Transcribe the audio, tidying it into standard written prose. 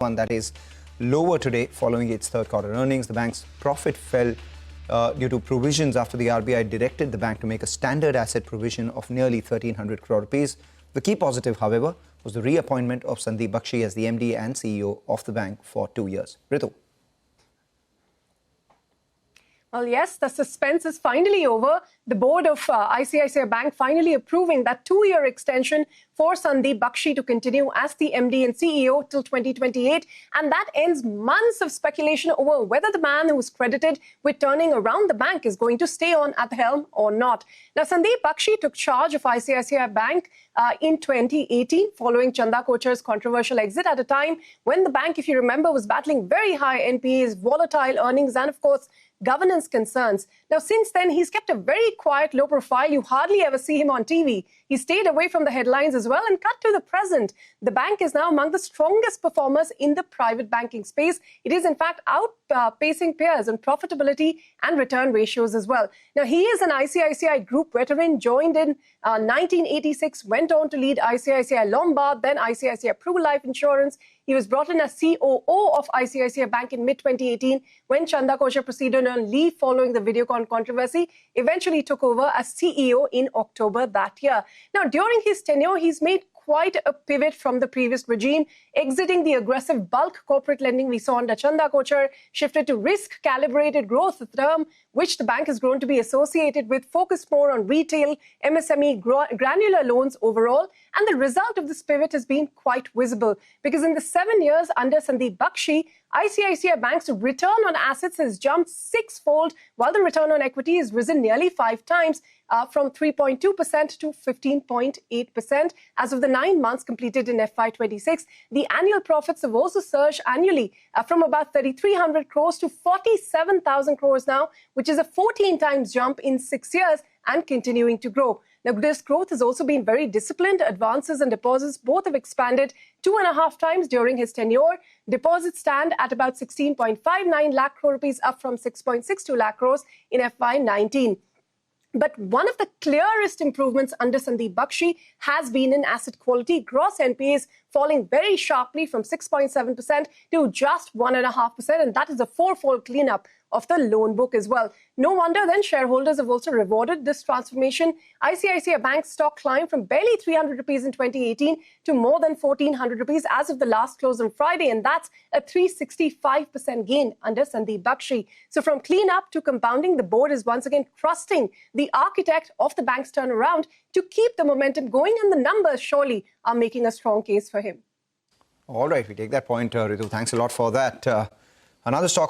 one that is lower today following its third quarter earnings. The bank's profit fell due to provisions after the RBI directed the bank to make a standard asset provision of nearly 1,300 crore rupees. The key positive, however, was the reappointment of Sandeep Bakhshi as the MD and CEO of the bank for 2 years. Ritu. Well, yes, the suspense is finally over. The board of ICICI Bank finally approving that 2-year extension for Sandeep Bakhshi to continue as the MD and CEO till 2028. And that ends months of speculation over whether the man who was credited with turning around the bank is going to stay on at the helm or not. Now, Sandeep Bakhshi took charge of ICICI Bank in 2018 following Chanda Kochhar's controversial exit at a time when the bank, if you remember, was battling very high NPAs, volatile earnings, and of course, governance concerns. Now, since then, he's kept a very quiet, low profile. You hardly ever see him on TV. He stayed away from the headlines as well and cut to the present. The bank is now among the strongest performers in the private banking space. It is, in fact, outpacing peers in profitability and return ratios as well. Now, he is an ICICI Group veteran, joined in 1986, went on to lead ICICI Lombard, then ICICI Pru Life Insurance. He was brought in as COO of ICICI Bank in mid-2018 when Chanda Kochhar proceeded on leave following the Videocon controversy, eventually took over as CEO in October that year. Now, during his tenure, he's made quite a pivot from the previous regime, exiting the aggressive bulk corporate lending we saw under Chanda Kochhar, shifted to risk-calibrated growth, a term which the bank has grown to be associated with, focused more on retail, MSME, granular loans overall. And the result of this pivot has been quite visible because in the 7 years under Sandeep Bakhshi, ICICI Bank's return on assets has jumped 6-fold, while the return on equity has risen nearly 5 times, from 3.2% to 15.8%. As of the 9 months completed in FY26, the annual profits have also surged annually from about 3,300 crores to 47,000 crores now, which is a 14 times jump in 6 years and continuing to grow. Now, this growth has also been very disciplined. Advances and deposits both have expanded 2.5 times during his tenure. Deposits stand at about 16.59 lakh crore rupees, up from 6.62 lakh crores in FY19. But one of the clearest improvements under Sandeep Bakhshi has been in asset quality. Gross NPAs falling very sharply from 6.7% to just 1.5%. And that is a 4-fold cleanup of the loan book as well. No wonder then shareholders have also rewarded this transformation. ICICI Bank's stock climbed from barely 300 rupees in 2018 to more than 1,400 rupees as of the last close on Friday. And that's a 365% gain under Sandeep Bakhshi. So from cleanup to compounding, the board is once again trusting the architect of the bank's turnaround to keep the momentum going. And the numbers surely are making a strong case for him. All right, we take that point, Ritu. Thanks a lot for that. Another stock